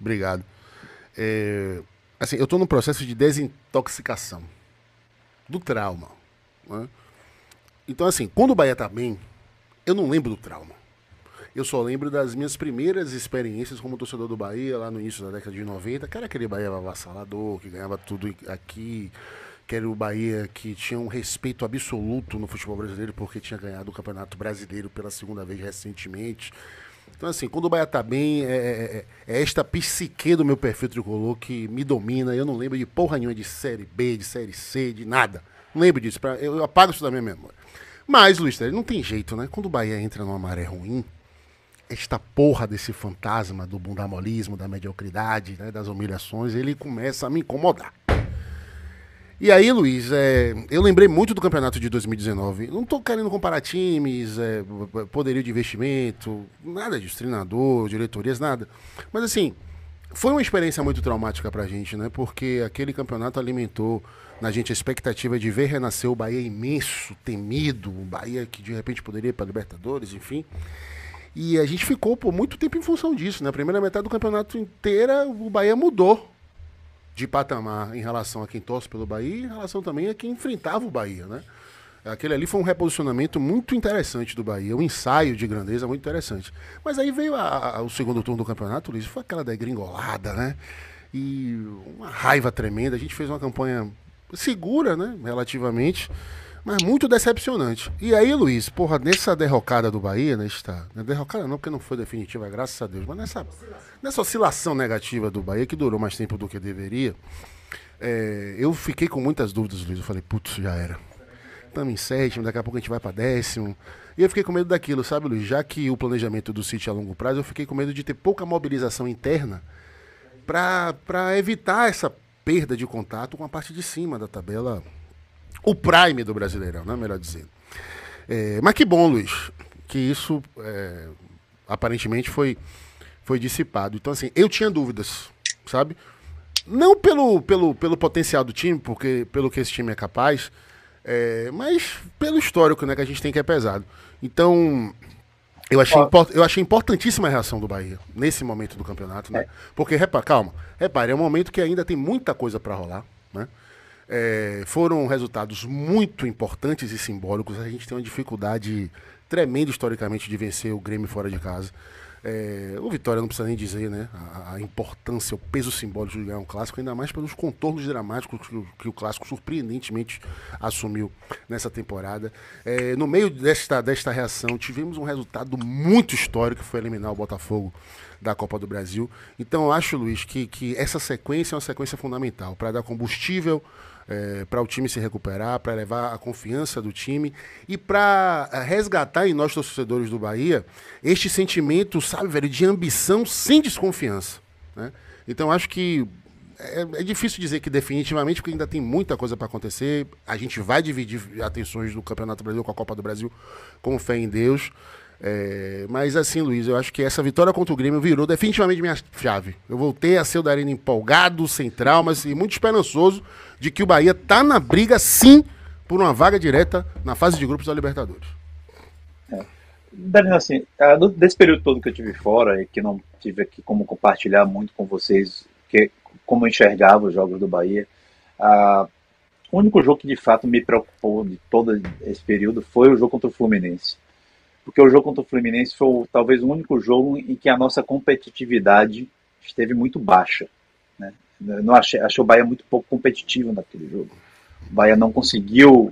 Obrigado. Assim, eu tô num processo de desintoxicação do trauma, né? Então, assim, quando o Bahia tá bem, eu não lembro do trauma. Eu só lembro das minhas primeiras experiências como torcedor do Bahia, lá no início da década de 90, que era aquele Bahia avassalador, que ganhava tudo aqui, que era o Bahia que tinha um respeito absoluto no futebol brasileiro, porque tinha ganhado o Campeonato Brasileiro pela segunda vez recentemente. Então, assim, quando o Bahia tá bem, é esta psique do meu perfil tricolor que me domina. Eu não lembro de porra nenhuma de Série B, de Série C, de nada. Não lembro disso. Eu apago isso da minha memória. Mas, Luiz, não tem jeito, né? Quando o Bahia entra numa maré ruim, esta porra desse fantasma do bundamolismo, da mediocridade, né, das humilhações, ele começa a me incomodar. E aí, Luiz, eu lembrei muito do campeonato de 2019. Não tô querendo comparar times, poderio de investimento, nada disso, treinador, diretorias, nada. Mas assim, foi uma experiência muito traumática pra gente, né? Porque aquele campeonato alimentou na gente a expectativa de ver renascer o Bahia imenso, temido, o Bahia que de repente poderia ir pra Libertadores, enfim. E a gente ficou por muito tempo em função disso, né? A primeira metade do campeonato inteira, o Bahia mudou de patamar em relação a quem torce pelo Bahia e em relação também a quem enfrentava o Bahia, né? Aquele ali foi um reposicionamento muito interessante do Bahia, um ensaio de grandeza muito interessante. Mas aí veio o segundo turno do campeonato, Luiz, foi aquela degringolada, né? E uma raiva tremenda. A gente fez uma campanha segura, né? Relativamente, mas muito decepcionante. E aí, Luiz, porra, nessa derrocada do Bahia, derrocada não, porque não foi definitiva, graças a Deus, mas nessa oscilação negativa do Bahia, que durou mais tempo do que deveria, eu fiquei com muitas dúvidas, Luiz. Eu falei, putz, já era. Estamos em sétimo, daqui a pouco a gente vai para décimo. E eu fiquei com medo daquilo, sabe, Luiz? Já que o planejamento do City é a longo prazo, eu fiquei com medo de ter pouca mobilização interna para evitar essa perda de contato com a parte de cima da tabela, o prime do Brasileirão, né? Melhor dizendo. Mas que bom, Luiz, que isso aparentemente foi dissipado. Então, assim, eu tinha dúvidas, sabe? Não pelo potencial do time, porque pelo que esse time é capaz, mas pelo histórico, né, que a gente tem, que é pesado. Então, eu achei importantíssima a reação do Bahia nesse momento do campeonato, né? Porque, repare, é um momento que ainda tem muita coisa para rolar, né? Foram resultados muito importantes e simbólicos. A gente tem uma dificuldade tremenda historicamente de vencer o Grêmio fora de casa. O Vitória não precisa nem dizer, né? A importância, o peso simbólico de ganhar um clássico, ainda mais pelos contornos dramáticos que o clássico surpreendentemente assumiu nessa temporada. No meio desta reação, tivemos um resultado muito histórico, que foi eliminar o Botafogo da Copa do Brasil. Então eu acho, Luiz, que essa sequência é uma sequência fundamental para dar combustível para o time se recuperar, para levar a confiança do time e para resgatar em nós, torcedores do Bahia, este sentimento, sabe, velho, de ambição sem desconfiança, né? Então acho que é difícil dizer que definitivamente, porque ainda tem muita coisa para acontecer. A gente vai dividir atenções do Campeonato Brasileiro com a Copa do Brasil, com fé em Deus. Mas assim, Luiz, eu acho que essa vitória contra o Grêmio virou definitivamente minha chave. Eu voltei a ser o da Arena empolgado, sem traumas e muito esperançoso de que o Bahia tá na briga, sim, por uma vaga direta na fase de grupos da Libertadores. Danilo, assim, desse período todo que eu tive fora e que não tive aqui como compartilhar muito com vocês como eu enxergava os jogos do Bahia, o único jogo que de fato me preocupou de todo esse período foi o jogo contra o Fluminense. Porque o jogo contra o Fluminense foi talvez o único jogo em que a nossa competitividade esteve muito baixa, né? Eu não achei o Bahia muito pouco competitivo naquele jogo. O Bahia não conseguiu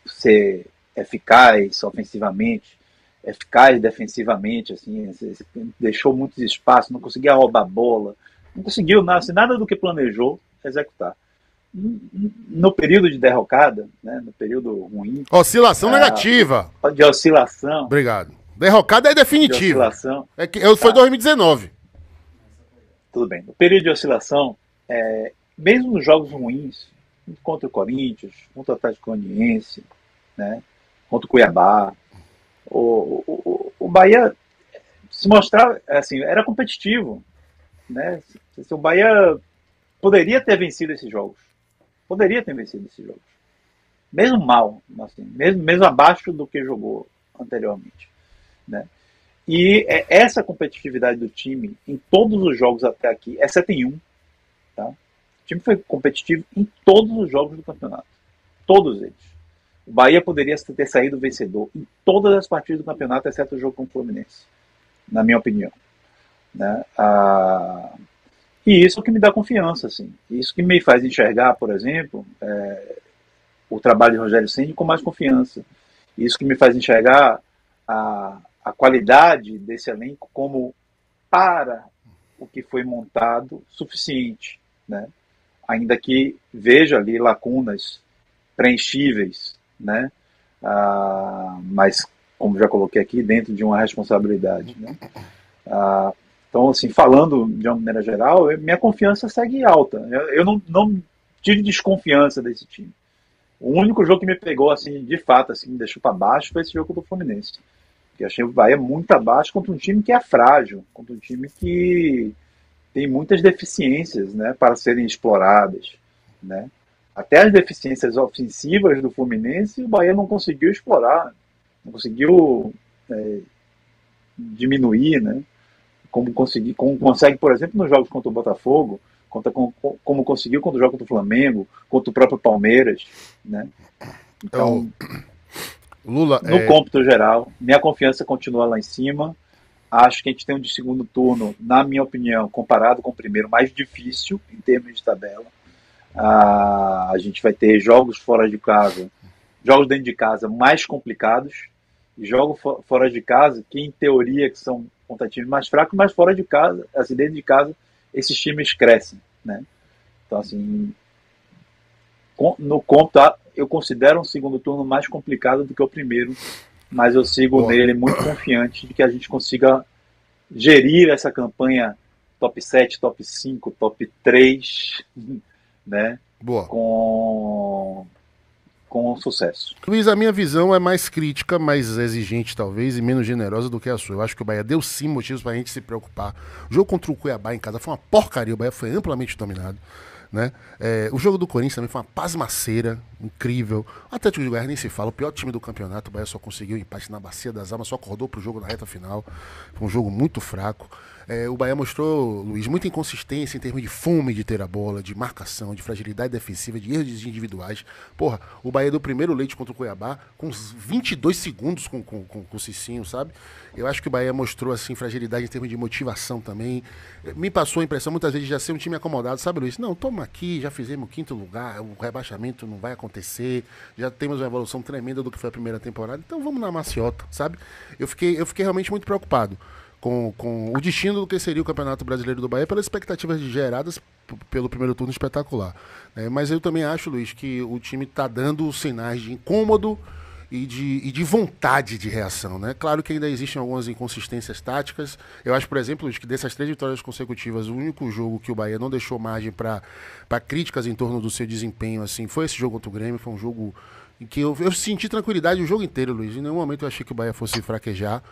ser eficaz ofensivamente, eficaz defensivamente, assim, deixou muitos espaços, não conseguia roubar a bola, não conseguiu nada do que planejou executar. No período de derrocada, né, no período ruim, Oscilação negativa. De oscilação. Obrigado. Derrocada é definitiva. De oscilação. Foi 2019. Tudo bem. No período de oscilação, mesmo nos jogos ruins, contra o Corinthians, contra o Atlético Goianiense, né, contra o Cuiabá, o Bahia se mostrava, assim, era competitivo, né? O Bahia poderia ter vencido esses jogos. Mesmo mal, assim, mesmo abaixo do que jogou anteriormente, né? E essa competitividade do time em todos os jogos até aqui, exceto em um, tá? O time foi competitivo em todos os jogos do campeonato. Todos eles. O Bahia poderia ter saído vencedor em todas as partidas do campeonato, exceto o jogo com o Fluminense, na minha opinião. Né? E isso é o que me dá confiança. Assim. Isso que me faz enxergar, por exemplo, o trabalho de Rogério Ceni com mais confiança. Isso que me faz enxergar a qualidade desse elenco como para o que foi montado suficiente, né? Ainda que veja ali lacunas preenchíveis, né? Mas, como já coloquei aqui, dentro de uma responsabilidade, né? Então, assim, falando de uma maneira geral, minha confiança segue alta. Eu não tive desconfiança desse time. O único jogo que me pegou, assim, de fato, assim, me deixou para baixo foi esse jogo do Fluminense. Que eu achei o Bahia muito abaixo contra um time que é frágil, contra um time que tem muitas deficiências, né, para serem exploradas, né? Até as deficiências ofensivas do Fluminense, o Bahia não conseguiu explorar, não conseguiu diminuir, né? Como consegue, por exemplo, nos jogos contra o Botafogo, como conseguiu quando joga contra o Flamengo, contra o próprio Palmeiras, né? Então, Lula, no cômputo geral, minha confiança continua lá em cima. Acho que a gente tem um de segundo turno, na minha opinião, comparado com o primeiro, mais difícil em termos de tabela. A gente vai ter jogos fora de casa, jogos dentro de casa mais complicados, e jogos fora de casa, que em teoria que são contra times mais fracos, mas fora de casa, assim, dentro de casa, esses times crescem, né? Então, assim, no cômputo, eu considero um segundo turno mais complicado do que o primeiro, mas eu sigo nele muito confiante de que a gente consiga gerir essa campanha top 7, top 5, top 3, né? Boa. Com sucesso. Luiz, a minha visão é mais crítica, mais exigente talvez e menos generosa do que a sua. Eu acho que o Bahia deu sim motivos pra gente se preocupar. O jogo contra o Cuiabá em casa foi uma porcaria, o Bahia foi amplamente dominado. Né? O jogo do Corinthians também foi uma pasmaceira incrível. O Atlético de Goiás nem se fala, o pior time do campeonato. O Bahia só conseguiu um empate na Bacia das Almas, só acordou pro jogo na reta final. Foi um jogo muito fraco. O Bahia mostrou, Luiz, muita inconsistência em termos de fome de ter a bola, de marcação, de fragilidade defensiva, de erros individuais. Porra, o Bahia deu o primeiro leite contra o Cuiabá com uns 22 segundos com o Cicinho, sabe? Eu acho que o Bahia mostrou assim fragilidade em termos de motivação também. Me passou a impressão muitas vezes de já ser um time acomodado, sabe, Luiz? Não, toma aqui, já fizemos o 5º lugar, o rebaixamento não vai acontecer, já temos uma evolução tremenda do que foi a primeira temporada, então vamos na maciota, sabe? Eu fiquei realmente muito preocupado com o destino do que seria o Campeonato Brasileiro do Bahia pelas expectativas geradas pelo primeiro turno espetacular. Mas eu também acho, Luiz, que o time está dando sinais de incômodo e de vontade de reação, né? Claro que ainda existem algumas inconsistências táticas. Eu acho, por exemplo, Luiz, que dessas 3 vitórias consecutivas, o único jogo que o Bahia não deixou margem para críticas em torno do seu desempenho assim, foi esse jogo contra o Grêmio. Foi um jogo em que eu senti tranquilidade o jogo inteiro, Luiz. Em nenhum momento eu achei que o Bahia fosse fraquejar.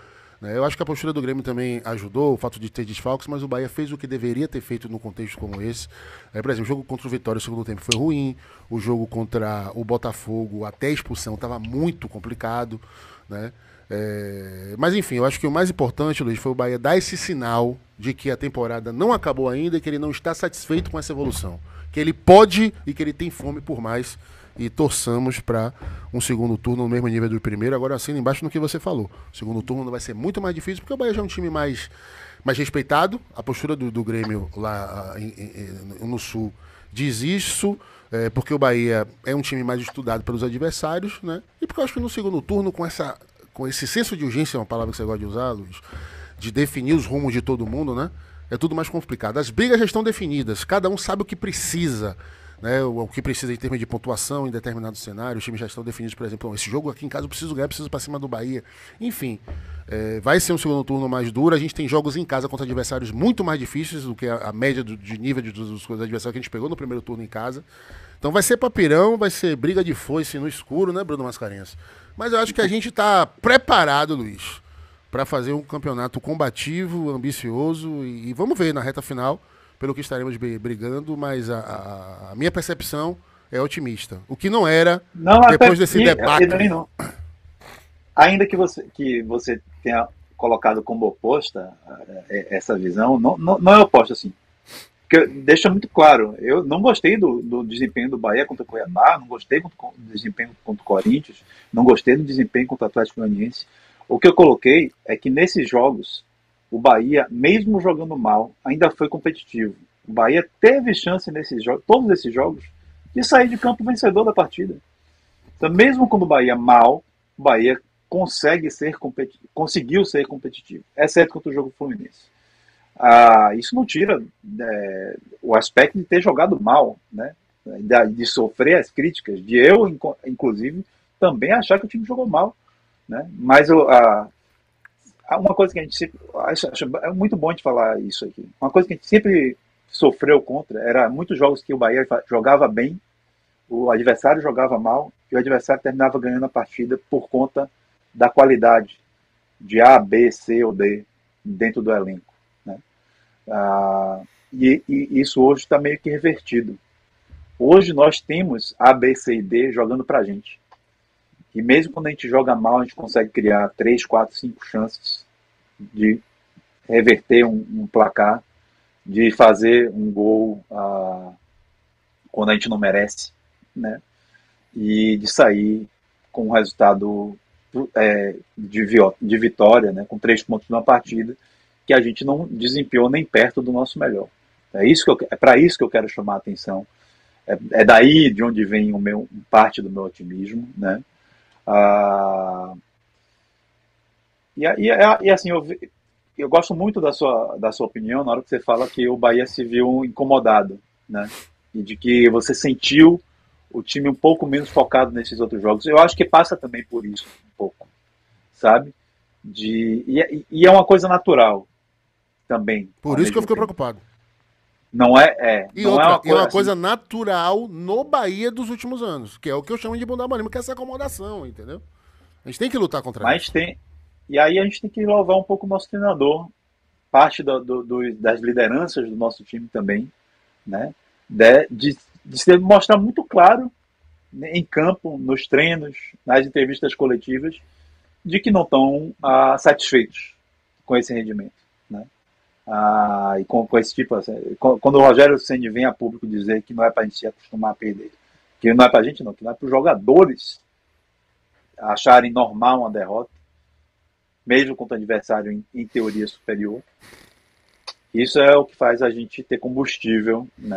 Eu acho que a postura do Grêmio também ajudou, o fato de ter desfalques, mas o Bahia fez o que deveria ter feito num contexto como esse. Por exemplo, o jogo contra o Vitória no segundo tempo foi ruim, o jogo contra o Botafogo, até a expulsão, estava muito complicado, né? Mas enfim, eu acho que o mais importante, Luiz, foi o Bahia dar esse sinal de que a temporada não acabou ainda e que ele não está satisfeito com essa evolução. Que ele pode e que ele tem fome por mais. E torçamos para um segundo turno no mesmo nível do primeiro. Agora assina embaixo no que você falou. O segundo turno vai ser muito mais difícil, porque o Bahia já é um time mais respeitado. A postura do Grêmio lá no Sul diz isso, porque o Bahia é um time mais estudado pelos adversários, né? E porque eu acho que no segundo turno, com esse senso de urgência, é uma palavra que você gosta de usar, Luiz, de definir os rumos de todo mundo, né? É tudo mais complicado. As brigas já estão definidas, cada um sabe o que precisa. O que precisa em termos de pontuação em determinados cenários, os times já estão definidos, por exemplo, esse jogo aqui em casa eu preciso ganhar, preciso para cima do Bahia. Enfim, vai ser um segundo turno mais duro. A gente tem jogos em casa contra adversários muito mais difíceis do que a média de nível dos adversários que a gente pegou no primeiro turno em casa. Então vai ser papirão, vai ser briga de foice no escuro, né, Bruno Mascarenhas? Mas eu acho que a gente está preparado, Luiz, para fazer um campeonato combativo, ambicioso e vamos ver na reta final pelo que estaremos brigando, mas a minha percepção é otimista. O que não era depois desse debate. Ainda que você tenha colocado como oposta essa visão, não é oposta assim. Porque deixa muito claro, eu não gostei do desempenho do Bahia contra o Cuiabá, não gostei do desempenho contra o Corinthians, não gostei do desempenho contra o Atlético Goianiense. O que eu coloquei é que nesses jogos, o Bahia, mesmo jogando mal, ainda foi competitivo. O Bahia teve chance nesses jogos, todos esses jogos, de sair de campo vencedor da partida. Então, mesmo quando o Bahia mal, o Bahia conseguiu ser competitivo, exceto contra o jogo Fluminense. Isso não tira o aspecto de ter jogado mal, né? De sofrer as críticas, de eu, inclusive, também achar que o time jogou mal. Né? Mas uma coisa que a gente sempre. É muito bom de falar isso aqui. Uma coisa que a gente sempre sofreu contra era muitos jogos que o Bahia jogava bem, o adversário jogava mal e o adversário terminava ganhando a partida por conta da qualidade de A, B, C ou D dentro do elenco. Né? E isso hoje está meio que revertido. Hoje nós temos A, B, C e D jogando pra gente. E mesmo quando a gente joga mal, a gente consegue criar 3, 4, 5 chances de reverter um placar, de fazer um gol quando a gente não merece, né? E de sair com um resultado de vitória, né? Com 3 pontos numa partida, que a gente não desempenhou nem perto do nosso melhor. É para isso que eu quero chamar a atenção. É daí de onde vem parte do meu otimismo, né? E assim, eu gosto muito da sua opinião na hora que você fala que o Bahia se viu incomodado, né? E de que você sentiu o time um pouco menos focado nesses outros jogos. Eu acho que passa também por isso, um pouco, sabe? E é uma coisa natural também. Por isso que eu fiquei preocupado. Não é E outra, é uma coisa natural no Bahia dos últimos anos, que é o que eu chamo de bunda mole, que é essa acomodação, entendeu? A gente tem que lutar contra isso. E aí a gente tem que louvar um pouco o nosso treinador, parte das lideranças do nosso time também, né? De se mostrar muito claro, né, em campo, nos treinos, nas entrevistas coletivas, de que não estão satisfeitos com esse rendimento, né? E com esse tipo, assim, quando o Rogério Ceni vem a público dizer que não é para a gente se acostumar a perder, que não é para a gente não, que não é para os jogadores acharem normal uma derrota, mesmo contra adversário em teoria superior, isso é o que faz a gente ter combustível, né?